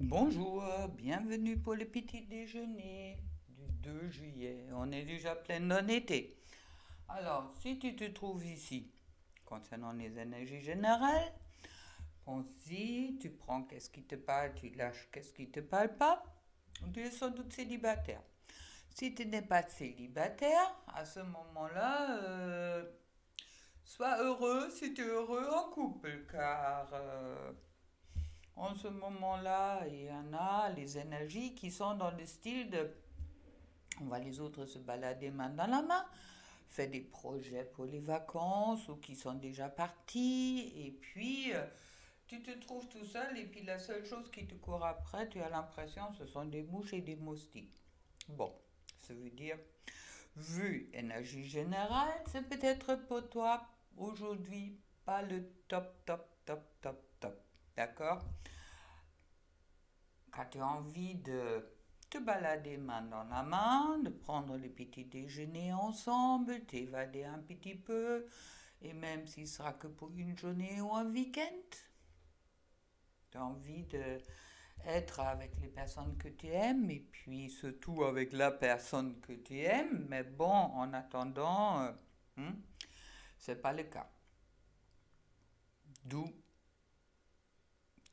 Bonjour, bienvenue pour le petit déjeuner du 2 juillet. On est déjà plein d'un été. Alors, si tu te trouves ici, concernant les énergies générales, pense-y, tu prends qu'est-ce qui te parle, tu lâches qu'est-ce qui te parle pas. Tu es sans doute célibataire. Si tu n'es pas célibataire, à ce moment-là, sois heureux si tu es heureux en couple, car en ce moment-là, il y en a les énergies qui sont dans le style de on va les autres se balader main dans la main, faire des projets pour les vacances ou qui sont déjà partis, et puis tu te trouves tout seul, et puis la seule chose qui te court après, tu as l'impression ce sont des mouches et des moustiques. Bon, ça veut dire, vu énergie générale, c'est peut-être pour toi aujourd'hui pas le top, top, top, top, top. D'accord? Quand tu as envie de te balader main dans la main, de prendre le petit déjeuner ensemble, t'évader un petit peu, et même s'il sera que pour une journée ou un week-end, tu as envie de être avec les personnes que tu aimes et puis surtout avec la personne que tu aimes, mais bon, en attendant, c'est pas le cas. D'où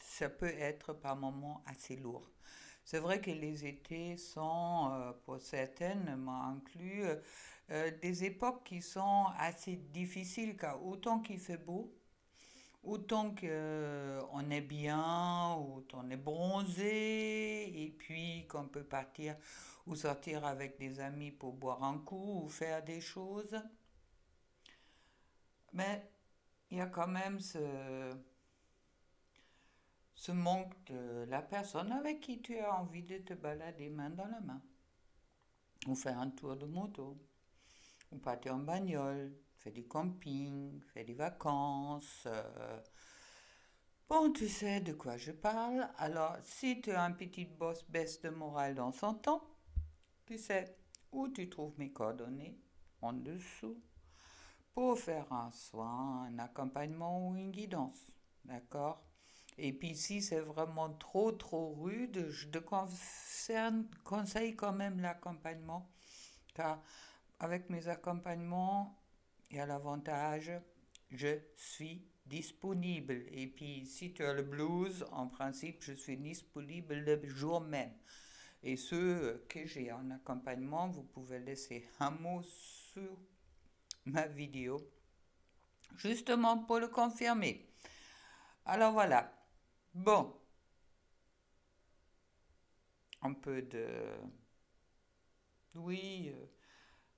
ça peut être par moments assez lourd. C'est vrai que les étés sont, pour certaines, moi inclus, des époques qui sont assez difficiles car autant qu'il fait beau, autant qu'on est bien, autant on est bronzé, et puis qu'on peut partir ou sortir avec des amis pour boire un coup ou faire des choses. Mais il y a quand même ce manque de la personne avec qui tu as envie de te balader main dans la main, ou faire un tour de moto, ou partir en bagnole, faire du camping, faire des vacances. Bon, tu sais de quoi je parle. Alors, si tu as un petit boss baisse de morale dans son temps, tu sais où tu trouves mes coordonnées en dessous pour faire un soin, un accompagnement ou une guidance. D'accord? Et puis si c'est vraiment trop trop rude, je te conseille quand même l'accompagnement, car avec mes accompagnements, il y a l'avantage, je suis disponible. Et puis si tu as le blues, en principe, je suis disponible le jour même. Et ceux que j'ai en accompagnement, vous pouvez laisser un mot sur ma vidéo, justement pour le confirmer. Alors voilà. Bon, un peu de... Oui,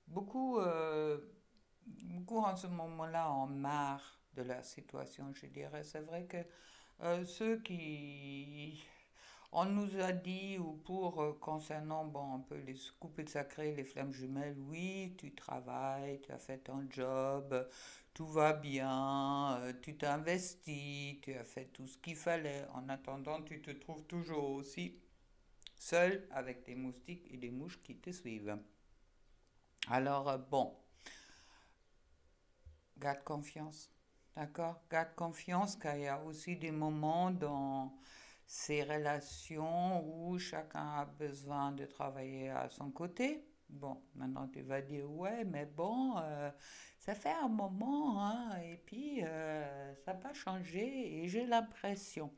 beaucoup en ce moment-là en marre de la situation, je dirais. C'est vrai que ceux qui... On nous a dit, ou pour concernant bon, un peu les couples sacrés, les flammes jumelles, oui, tu travailles, tu as fait ton job, tout va bien, tu t'investis, tu as fait tout ce qu'il fallait. En attendant, tu te trouves toujours aussi seul avec des moustiques et des mouches qui te suivent. Alors, bon, garde confiance. D'accord? Garde confiance car il y a aussi des moments dans ces relations où chacun a besoin de travailler à son côté. Bon, maintenant tu vas dire, ouais, mais bon, ça fait un moment, hein, et puis ça n'a pas changé et j'ai l'impression.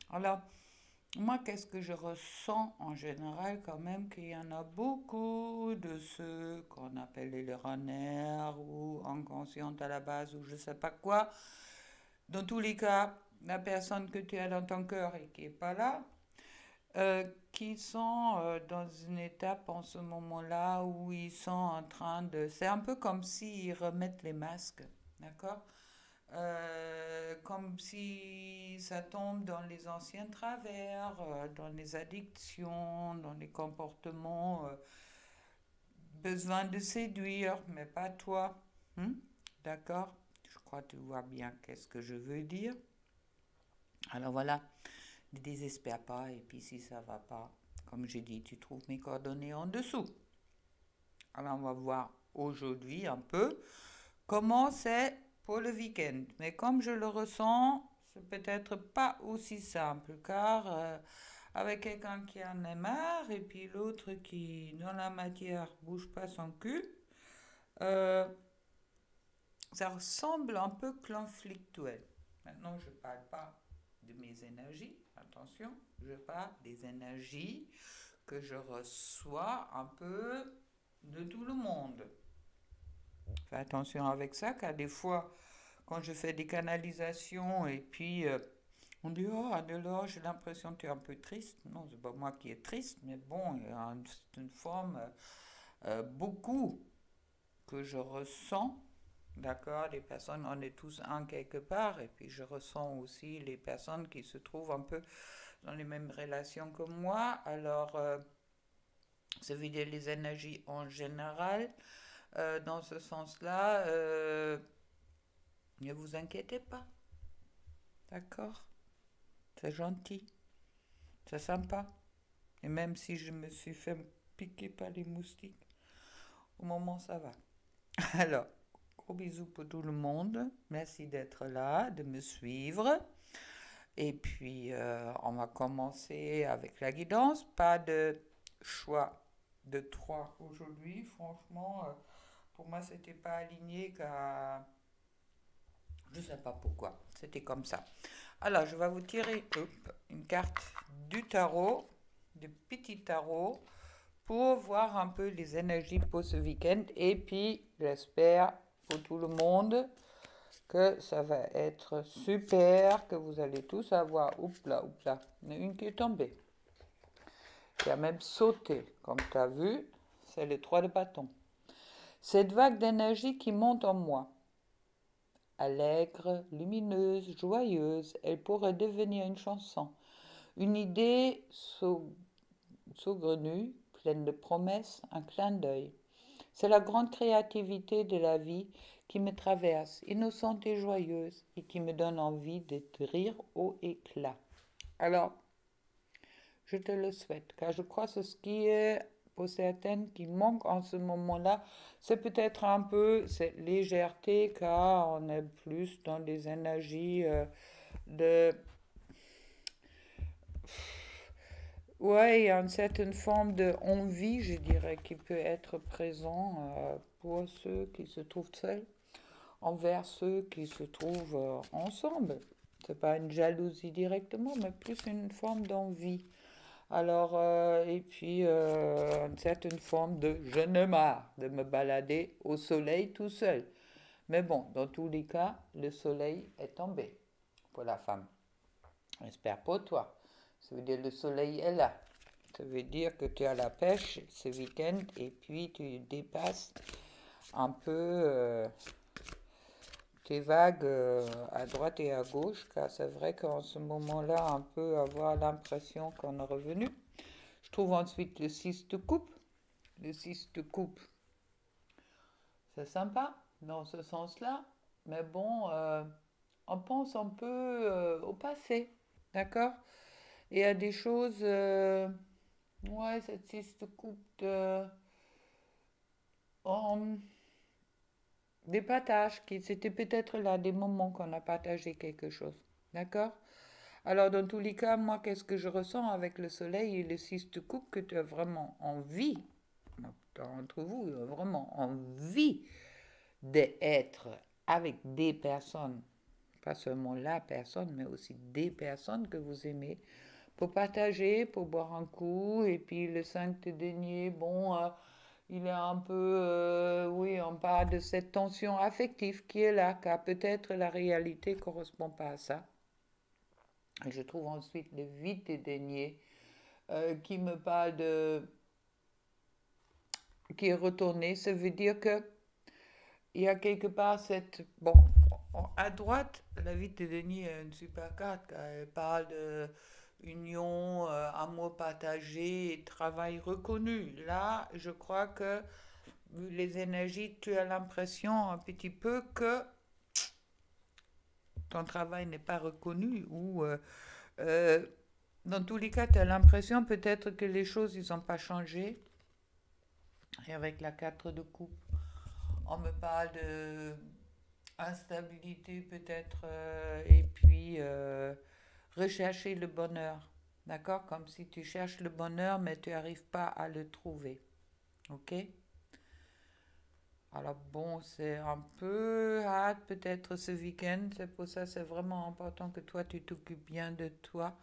Alors, moi, qu'est-ce que je ressens en général quand même qu'il y en a beaucoup de ceux qu'on appelle les runners ou inconscientes à la base ou je sais pas quoi. Dans tous les cas, la personne que tu as dans ton cœur et qui n'est pas là, qui sont dans une étape en ce moment-là où ils sont en train de... C'est un peu comme s'ils remettent les masques, d'accord? Comme si ça tombe dans les anciens travers, dans les addictions, dans les comportements, besoin de séduire, mais pas toi. Hmm? D'accord? Je crois que tu vois bien qu'est-ce que je veux dire. Alors voilà, ne désespère pas, et puis si ça va pas, comme j'ai dit, tu trouves mes coordonnées en dessous. Alors on va voir aujourd'hui un peu comment c'est pour le week-end. Mais comme je le ressens, c'est peut-être pas aussi simple, car avec quelqu'un qui en a marre et puis l'autre qui, dans la matière, bouge pas son cul. Euh, Ça ressemble un peu conflictuel. Maintenant, je ne parle pas de mes énergies, attention, je parle des énergies que je reçois un peu de tout le monde. Fais attention avec ça, car des fois, quand je fais des canalisations et puis on dit oh, alors j'ai l'impression que tu es un peu triste. Non, c'est pas moi qui est triste, mais bon, il y a une forme beaucoup que je ressens. D'accord, les personnes, on est tous un quelque part, et puis je ressens aussi les personnes qui se trouvent un peu dans les mêmes relations que moi. Alors, ça veut dire les énergies en général. Dans ce sens-là, ne vous inquiétez pas, d'accord? C'est gentil, c'est sympa. Et même si je me suis fait piquer par les moustiques, au moment ça va. Alors, gros bisous pour tout le monde. Merci d'être là, de me suivre. Et puis, on va commencer avec la guidance. Pas de choix de 3 aujourd'hui. Franchement, pour moi, c'était pas aligné car je ne sais pas pourquoi. C'était comme ça. Alors, je vais vous tirer une carte du tarot, du petit tarot, pour voir un peu les énergies pour ce week-end. Et puis, j'espère pour tout le monde que ça va être super, que vous allez tous avoir, oups là, il y en a une qui est tombée, qui a même sauté, comme tu as vu, c'est les 3 de bâton. Cette vague d'énergie qui monte en moi, allègre, lumineuse, joyeuse, elle pourrait devenir une chanson, une idée saugrenue, pleine de promesses, un clin d'œil. C'est la grande créativité de la vie qui me traverse, innocente et joyeuse, et qui me donne envie de rire au éclat. Alors, je te le souhaite, car je crois que ce qui est pour certaines qui manque en ce moment-là, c'est peut-être un peu cette légèreté, car on est plus dans des énergies de... Ouais, il y a une certaine forme de envie, je dirais, qui peut être présent pour ceux qui se trouvent seuls, envers ceux qui se trouvent ensemble. C'est pas une jalousie directement, mais plus une forme d'envie. Alors, et puis une certaine forme de je ne marre de me balader au soleil tout seul. Mais bon, dans tous les cas, le soleil est tombé pour la femme. J'espère pour toi. Ça veut dire le soleil est là. Ça veut dire que tu as la pêche ce week-end et puis tu dépasses un peu tes vagues à droite et à gauche, car c'est vrai qu'en ce moment-là, on peut avoir l'impression qu'on est revenu. Je trouve ensuite le 6 de coupe. Le 6 de coupe, c'est sympa dans ce sens-là, mais bon, on pense un peu au passé, d'accord? Et il y a des choses, ouais, cette 6 de coupe, on- des partages, qui c'était peut-être là des moments qu'on a partagé quelque chose, d'accord? Alors, dans tous les cas, moi, qu'est-ce que je ressens avec le soleil et le 6 de coupe, que tu as vraiment envie, entre vous, vraiment envie d'être avec des personnes, pas seulement la personne, mais aussi des personnes que vous aimez, pour partager, pour boire un coup, et puis le 5 de denier, bon, il est un peu, oui, on parle de cette tension affective qui est là, car peut-être la réalité ne correspond pas à ça. Et je trouve ensuite le 8 de denier qui me parle de... qui est retourné, ça veut dire que il y a quelque part cette... Bon, à droite, la vie de Denis est une super carte, car elle parle de union, amour partagé et travail reconnu. Là, je crois que, vu les énergies, tu as l'impression un petit peu que ton travail n'est pas reconnu ou... euh, dans tous les cas, tu as l'impression peut-être que les choses, ils n'ont pas changé. Et avec la 4 de coupe, on me parle de instabilité peut-être et puis rechercher le bonheur. D'accord? Comme si tu cherches le bonheur, mais tu n'arrives pas à le trouver. Ok? Alors bon, c'est un peu hâte peut-être ce week-end. C'est pour ça c'est vraiment important que toi tu t'occupes bien de toi.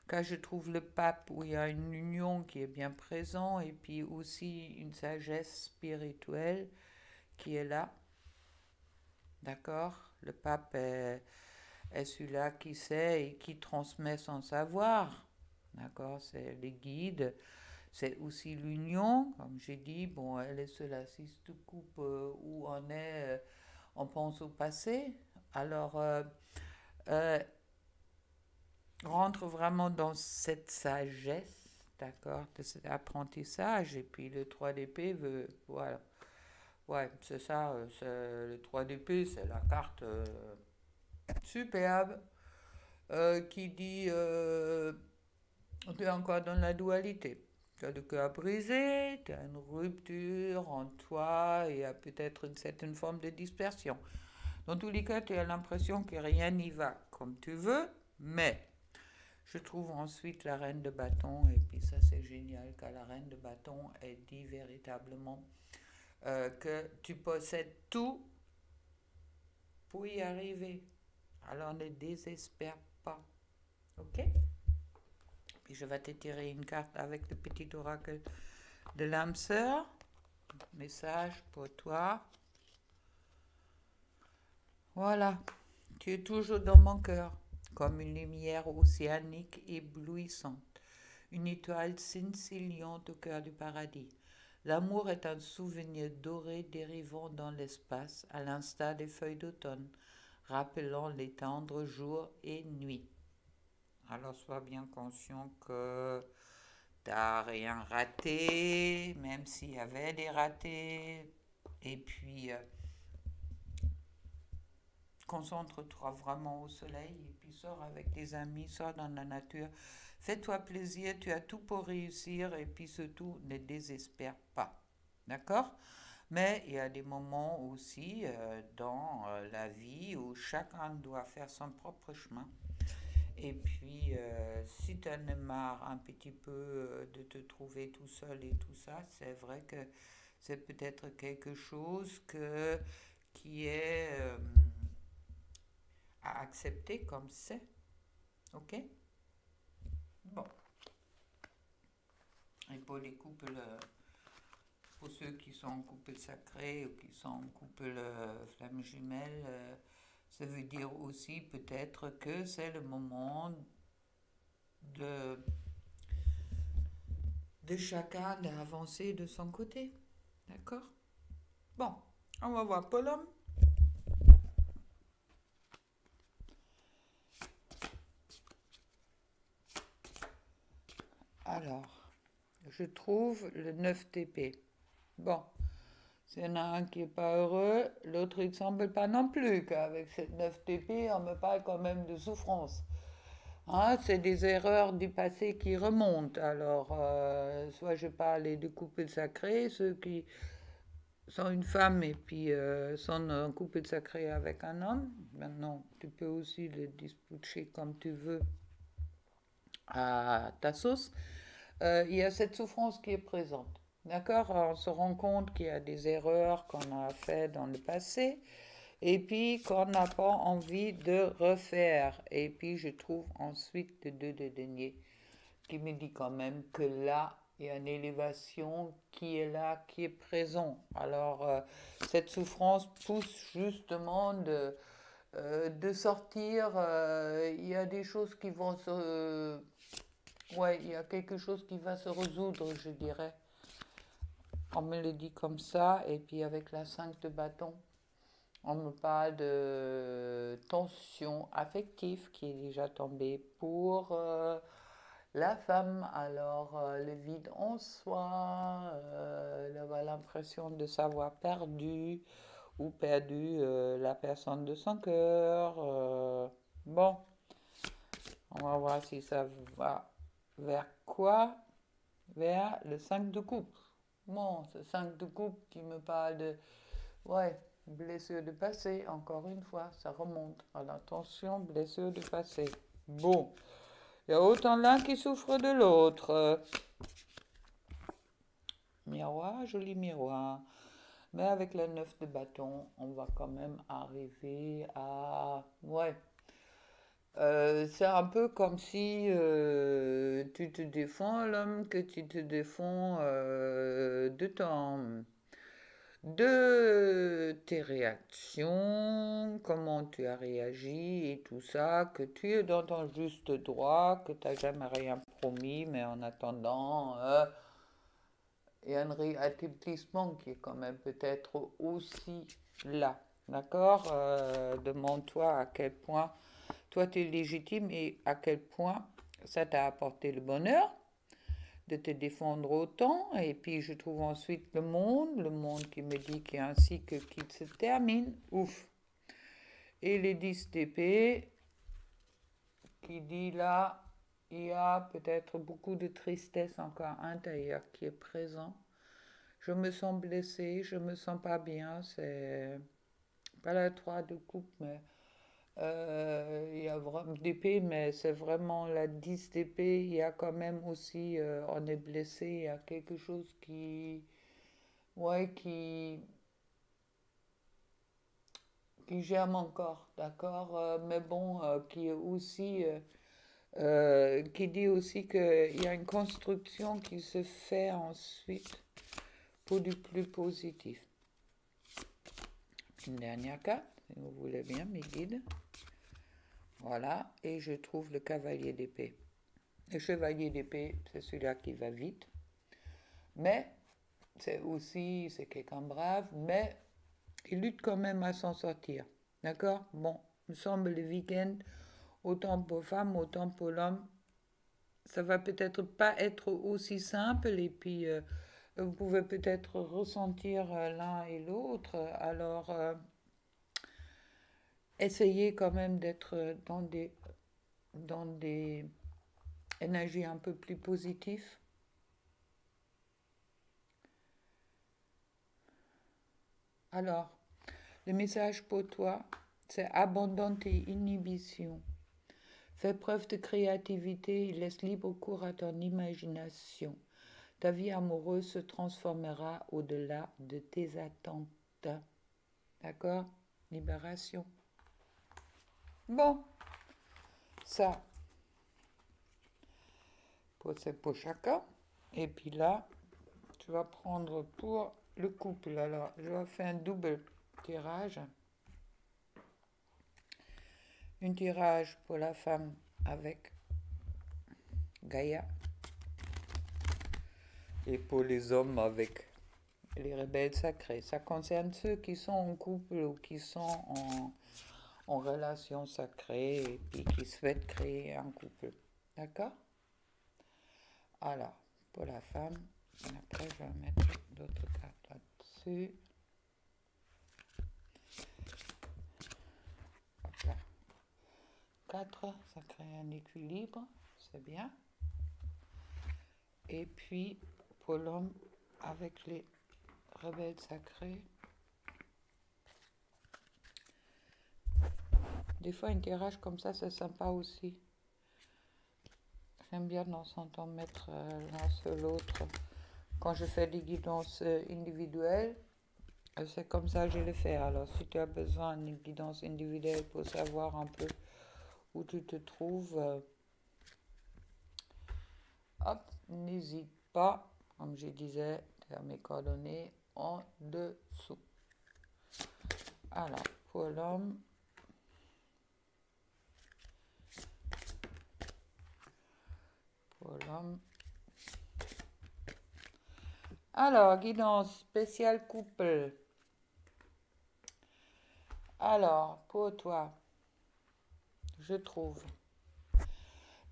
Car je trouve le pape où il y a une union qui est bien présent et puis aussi une sagesse spirituelle qui est là. D'accord? Le pape est celui-là qui sait et qui transmet son savoir. D'accord? C'est les guides. C'est aussi l'union, comme j'ai dit. Bon, elle est seule assise tout coupe où on est, on pense au passé. Alors, euh, rentre vraiment dans cette sagesse, d'accord, de cet apprentissage. Et puis le 3DP veut, voilà. Ouais, c'est ça, le 3DP, c'est la carte superbe qui dit tu es encore dans la dualité. Tu as le cœur brisé, tu as une rupture en toi, et il y a peut-être une certaine forme de dispersion. Dans tous les cas, tu as l'impression que rien n'y va comme tu veux, mais je trouve ensuite la reine de bâton, et puis ça c'est génial, car la reine de bâton, elle dit véritablement que tu possèdes tout pour y arriver. Alors ne désespère pas, ok? Puis je vais te tirer une carte avec le petit oracle de l'âme sœur. Message pour toi. Voilà, tu es toujours dans mon cœur, comme une lumière océanique éblouissante, une étoile scintillante au cœur du paradis. L'amour est un souvenir doré dérivant dans l'espace, à l'instar des feuilles d'automne, rappelant les tendres jours et nuits. Alors sois bien conscient que t'as rien raté, même s'il y avait des ratés. Et puis, concentre-toi vraiment au soleil et puis sors avec tes amis, sors dans la nature. Fais-toi plaisir, tu as tout pour réussir et puis surtout, ne désespère pas. D'accord? Mais il y a des moments aussi dans la vie où chacun doit faire son propre chemin. Et puis, si tu en as marre un petit peu de te trouver tout seul et tout ça, c'est vrai que c'est peut-être quelque chose qui est à accepter comme c'est. Ok? Bon. Et pour les couples, pour ceux qui sont en couple sacré ou qui sont en couple flamme jumelle, ça veut dire aussi peut-être que c'est le moment de, de chacun d'avancer de son côté. D'accord? Bon, on va voir Paul homme. Alors, je trouve le 9 TP. Bon, s'il y en a un qui n'est pas heureux, l'autre il ne semble pas non plus qu'avec cette 9 TP, on me parle quand même de souffrance. Hein, c'est des erreurs du passé qui remontent. Alors, soit je parlais de couple sacré, ceux qui sont une femme et puis sont en couple sacré avec un homme. Maintenant, tu peux aussi le disputer comme tu veux à ta sauce. Il y a cette souffrance qui est présente. D'accord? On se rend compte qu'il y a des erreurs qu'on a faites dans le passé et puis qu'on n'a pas envie de refaire. Et puis je trouve ensuite le 2 de denier qui me dit quand même que là, il y a une élévation qui est là, qui est présent. Alors cette souffrance pousse justement de sortir. Il y a des choses qui vont se... Ouais, il y a quelque chose qui va se résoudre, je dirais. On me le dit comme ça, et puis avec la 5 de bâton, on me parle de tension affective qui est déjà tombée pour la femme. Alors, le vide en soi, d'avoir l'impression de s'avoir perdu ou perdu la personne de son cœur. Bon, on va voir si ça va vers quoi? Vers le 5 de coupe. Bon, ce 5 de coupe qui me parle de, ouais, blessure de passé, encore une fois, ça remonte à l'attention, blessure de passé. Bon, Il y a autant l'un qui souffre de l'autre. Miroir, joli miroir. Mais avec la 9 de bâton, on va quand même arriver à... Ouais. C'est un peu comme si tu te défends l'homme, que tu te défends de tes réactions, comment tu as réagi et tout ça, que tu es dans ton juste droit, que tu n'as jamais rien promis, mais en attendant, il y a un rétablissement qui est quand même peut-être aussi là. D'accord. Demande-toi à quel point toi tu es légitime et à quel point ça t'a apporté le bonheur de te défendre autant. Et puis je trouve ensuite le monde qui me dit qu'il y a un cycle qui se termine. Ouf. Et les 10 d'épée qui dit là, il y a peut-être beaucoup de tristesse encore intérieure qui est présent. Je me sens blessée, je me sens pas bien. C'est pas la 3 de coupe, mais il y a vraiment d'épée, mais c'est vraiment la 10 d'épée. Il y a quand même aussi, on est blessé, il y a quelque chose ouais, qui germe encore, d'accord. Mais bon, qui est aussi, qui dit aussi qu'il y a une construction qui se fait ensuite pour du plus positif. Une dernière carte, si vous voulez bien, mes guides. Voilà, et je trouve le cavalier d'épée. Le chevalier d'épée, c'est celui-là qui va vite. Mais c'est quelqu'un de brave, mais il lutte quand même à s'en sortir. D'accord. Bon, il me semble le week-end, autant pour femme, autant pour l'homme, ça va peut-être pas être aussi simple, et puis vous pouvez peut-être ressentir l'un et l'autre. Alors, essayez quand même d'être dans des énergies un peu plus positives. Alors, le message pour toi, c'est abandonne tes inhibitions. Fais preuve de créativité et laisse libre cours à ton imagination. Ta vie amoureuse se transformera au-delà de tes attentes. D'accord? Libération. Bon, ça, c'est pour chacun. Et puis là, tu vas prendre pour le couple. Alors, je vais faire un double tirage. Un tirage pour la femme avec Gaïa. Et pour les hommes avec les rebelles sacrés. Ça concerne ceux qui sont en couple ou qui sont en relation sacrée et puis qui souhaitent créer un couple. D'accord? Alors, pour la femme, et après je vais mettre d'autres cartes là-dessus. Hop là. 4, ça crée un équilibre, c'est bien. Et puis, pour l'homme avec les rebelles sacrés, des fois un tirage comme ça, c'est sympa aussi. J'aime bien dans son temps mettre l'un sur l'autre. Quand je fais des guidances individuelles, c'est comme ça que je le fais. Alors, si tu as besoin d'une guidance individuelle pour savoir un peu où tu te trouves, hop, n'hésite pas, comme je disais, tu as mes coordonnées en dessous. Alors, pour l'homme, alors, guidance spéciale couple. Alors, pour toi, je trouve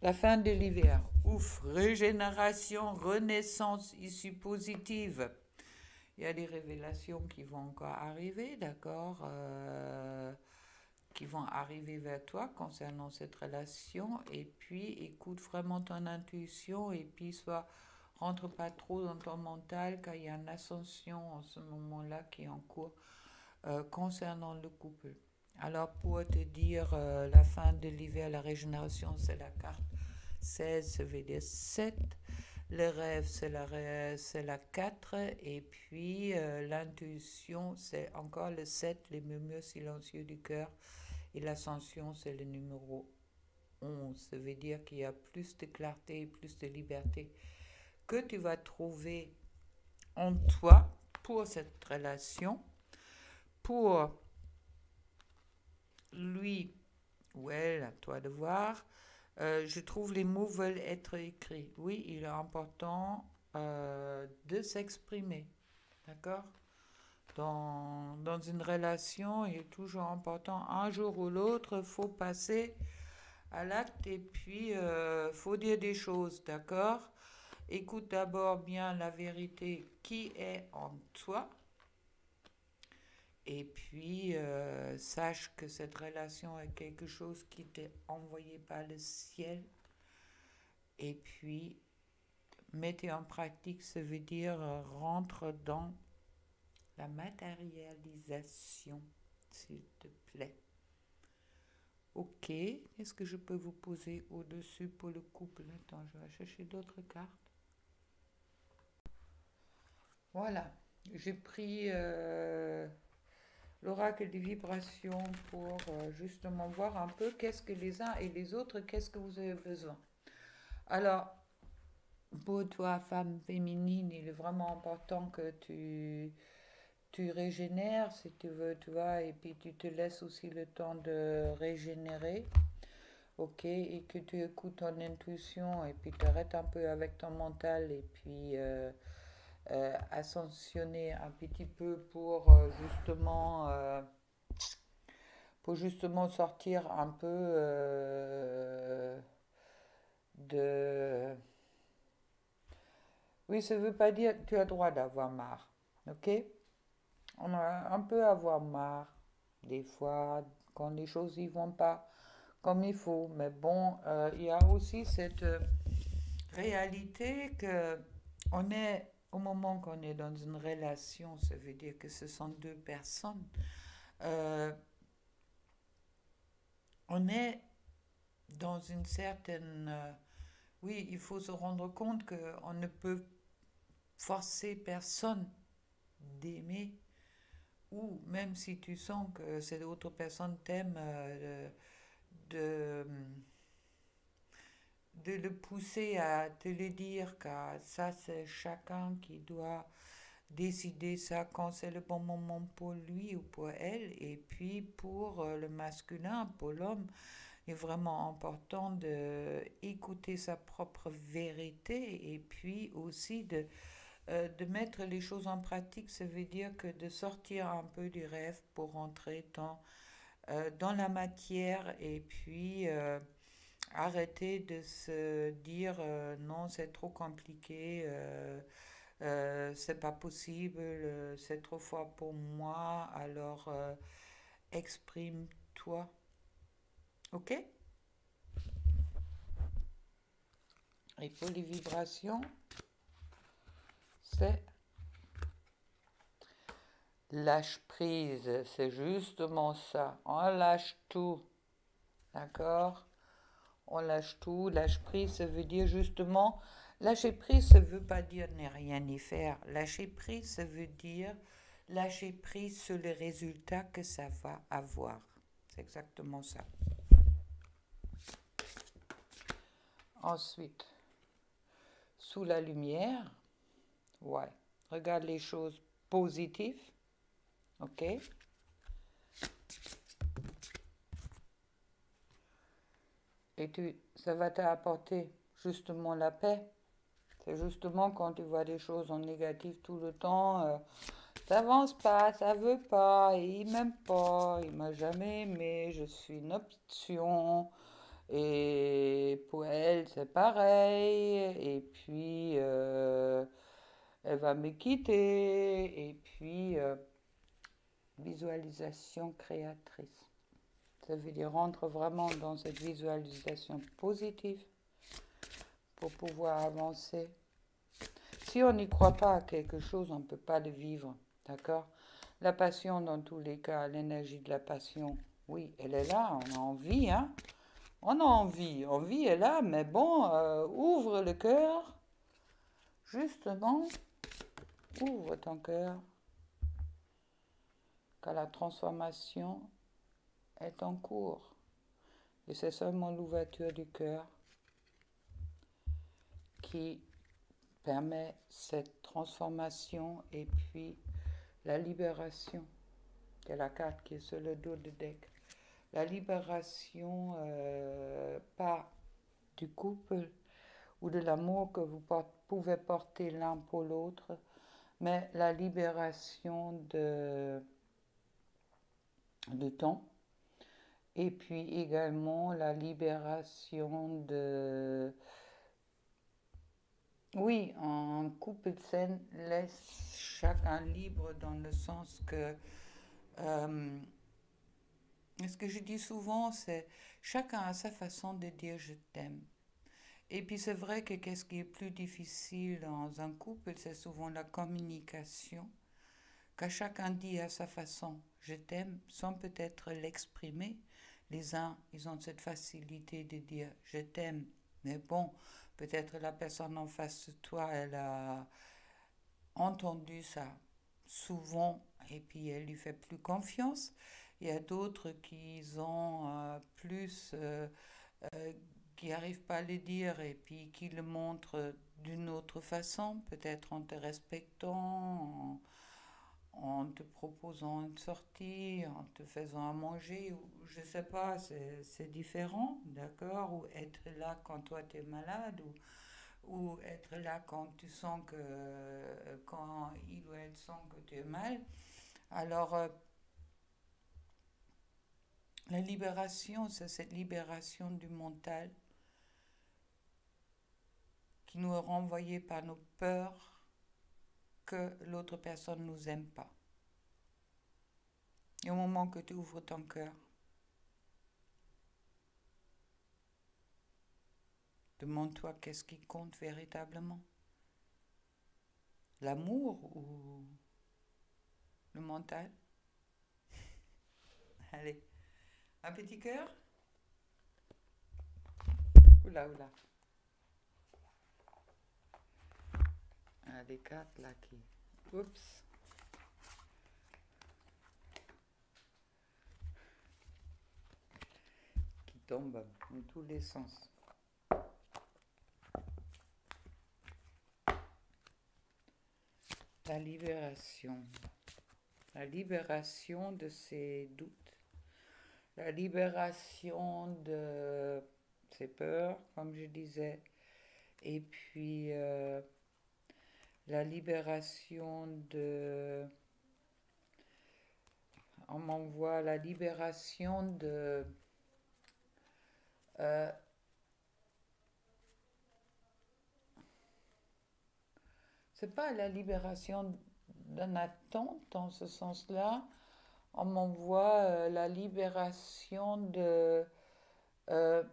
la fin de l'hiver. Ouf, régénération, renaissance issue positive. Il y a des révélations qui vont encore arriver, d'accord, qui vont arriver vers toi concernant cette relation. Et puis, écoute vraiment ton intuition et puis rentre pas trop dans ton mental, car il y a une ascension en ce moment-là qui est en cours concernant le couple. Alors, pour te dire la fin de l'hiver, la régénération, c'est la carte 16, ça veut dire 7. Le rêve, c'est la 4. Et puis, l'intuition, c'est encore le 7, les murmures silencieux du cœur. Et l'ascension, c'est le numéro 11. Ça veut dire qu'il y a plus de clarté et plus de liberté que tu vas trouver en toi pour cette relation, pour lui ou elle, à toi de voir. Je trouve les mots veulent être écrits. Oui, il est important de s'exprimer, d'accord? Dans une relation, il est toujours important, un jour ou l'autre, il faut passer à l'acte et puis faut dire des choses, d'accord? Écoute d'abord bien la vérité qui est en toi. Et puis, sache que cette relation est quelque chose qui t'est envoyé par le ciel. Et puis, mettez en pratique, ça veut dire rentre dans la matérialisation, s'il te plaît. Ok, est-ce que je peux vous poser au-dessus pour le couple? Attends, je vais chercher d'autres cartes. Voilà, j'ai pris l'oracle des vibrations pour justement voir un peu qu'est-ce que les uns et les autres, qu'est-ce que vous avez besoin. Alors, pour toi, femme féminine, il est vraiment important que tu régénères, si tu veux, tu vois, et puis tu te laisses aussi le temps de régénérer, ok, et que tu écoutes ton intuition, et puis tu arrêtes un peu avec ton mental, et puis ascensionner un petit peu pour justement sortir un peu de... Oui, ça ne veut pas dire que tu as le droit d'avoir marre, ok? On a un peu avoir marre, des fois, quand les choses n'y vont pas comme il faut. Mais bon, il y a aussi cette réalité que on est, au moment qu'on est dans une relation, ça veut dire que ce sont deux personnes, euh, on est dans une certaine... oui, il faut se rendre compte qu'on ne peut forcer personne d'aimer, ou même si tu sens que cette autre personne t'aime, de, de le pousser à te le dire, car ça c'est chacun qui doit décider ça quand c'est le bon moment pour lui ou pour elle. Et puis pour le masculin, pour l'homme, il est vraiment important d'écouter sa propre vérité et puis aussi de mettre les choses en pratique. Ça veut dire que de sortir un peu du rêve pour rentrer dans la matière et puis arrêter de se dire non, c'est trop compliqué, c'est pas possible, c'est trop fort pour moi, alors exprime-toi. Ok? Et pour les vibrations, c'est lâche prise, c'est justement ça. On lâche tout, d'accord? On lâche tout. Lâche prise, ça veut dire justement, lâcher prise, ça ne veut pas dire ne rien y faire. Lâcher prise, ça veut dire lâcher prise sur le résultat que ça va avoir. C'est exactement ça. Ensuite, sous la lumière, ouais, regarde les choses positives, ok? Et ça va t'apporter justement la paix. C'est justement quand tu vois des choses en négatif tout le temps, ça avance pas, ça veut pas, il m'aime pas, il m'a jamais aimé, je suis une option. Et pour elle, c'est pareil. Et puis, elle va me quitter. Et puis, visualisation créatrice. Ça veut dire rentre vraiment dans cette visualisation positive pour pouvoir avancer. Si on n'y croit pas à quelque chose, on ne peut pas le vivre, d'accord? La passion, dans tous les cas, l'énergie de la passion, oui, elle est là, on a envie, hein? On a envie est là, mais bon, ouvre le cœur, justement, ouvre ton cœur, car la transformation est en cours. Et c'est seulement l'ouverture du cœur qui permet cette transformation et puis la libération, c'est la carte qui est sur le dos du deck. La libération, pas du couple ou de l'amour que vous pouvez porter l'un pour l'autre, mais la libération de temps et puis également la libération de... Oui, un couple sain laisse chacun libre dans le sens que... ce que je dis souvent, c'est chacun a sa façon de dire je t'aime. Et puis c'est vrai que qu'est-ce qui est plus difficile dans un couple, c'est souvent la communication, qu'à chacun dit à sa façon je t'aime sans peut-être l'exprimer. Les uns, ils ont cette facilité de dire je t'aime, mais bon, peut-être la personne en face de toi, elle a entendu ça souvent et puis elle lui fait plus confiance. Il y a d'autres qui ont plus, qui n'arrivent pas à le dire et puis qui le montrent d'une autre façon, peut-être en te respectant, en te proposant une sortie, en te faisant à manger, ou je sais pas, c'est différent, d'accord? Ou être là quand toi tu es malade, ou être là quand tu sens que, quand il ou elle sent que tu es mal. Alors, la libération, c'est cette libération du mental qui nous est renvoyée par nos peurs que l'autre personne ne nous aime pas. Et au moment que tu ouvres ton cœur, demande-toi qu'est-ce qui compte véritablement. L'amour ou le mental? Allez, un petit cœur? Oula, oula. Ah, des cartes là qui... Oups. Qui tombent dans tous les sens. La libération. La libération de ses doutes. La libération de ses peurs, comme je disais. Et puis la libération de... On m'envoie la libération de... c'est pas la libération d'une attente dans ce sens-là. On m'envoie la libération de la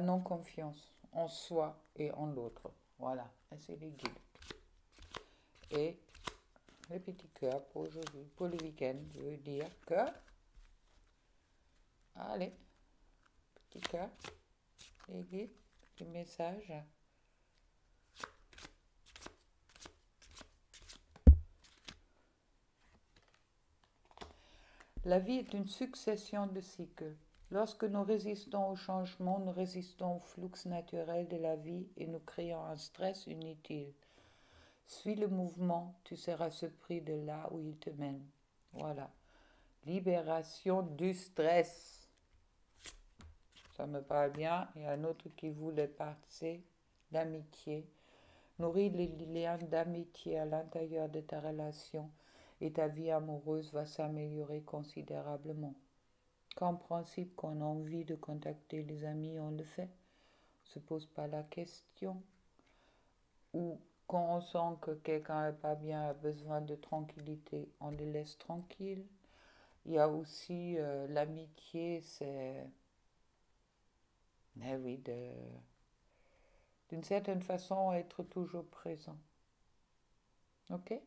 non-confiance en soi et en l'autre. Voilà, et c'est les guides. Et le petit cœur pour aujourd'hui, pour le week-end, je veux dire que... Allez, petit cœur, les guides, les messages. La vie est une succession de cycles. Lorsque nous résistons au changement, nous résistons au flux naturel de la vie et nous créons un stress inutile. Suis le mouvement, tu seras surpris de là où il te mène. Voilà. Libération du stress. Ça me parle bien. Il y a un autre qui voulait passer. L'amitié. Nourris les liens d'amitié à l'intérieur de ta relation et ta vie amoureuse va s'améliorer considérablement. Qu'en principe, quand on a envie de contacter les amis, on le fait. On ne se pose pas la question. Ou quand on sent que quelqu'un n'est pas bien, a besoin de tranquillité, on le laisse tranquille. Il y a aussi l'amitié, c'est... oui, d'une certaine façon, être toujours présent. Ok?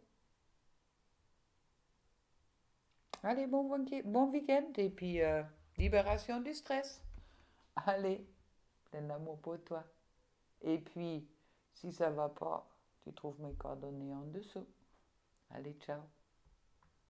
Allez, bon week-end et puis libération du stress. Allez, plein d'amour pour toi. Et puis, si ça va pas, tu trouves mes coordonnées en dessous. Allez, ciao.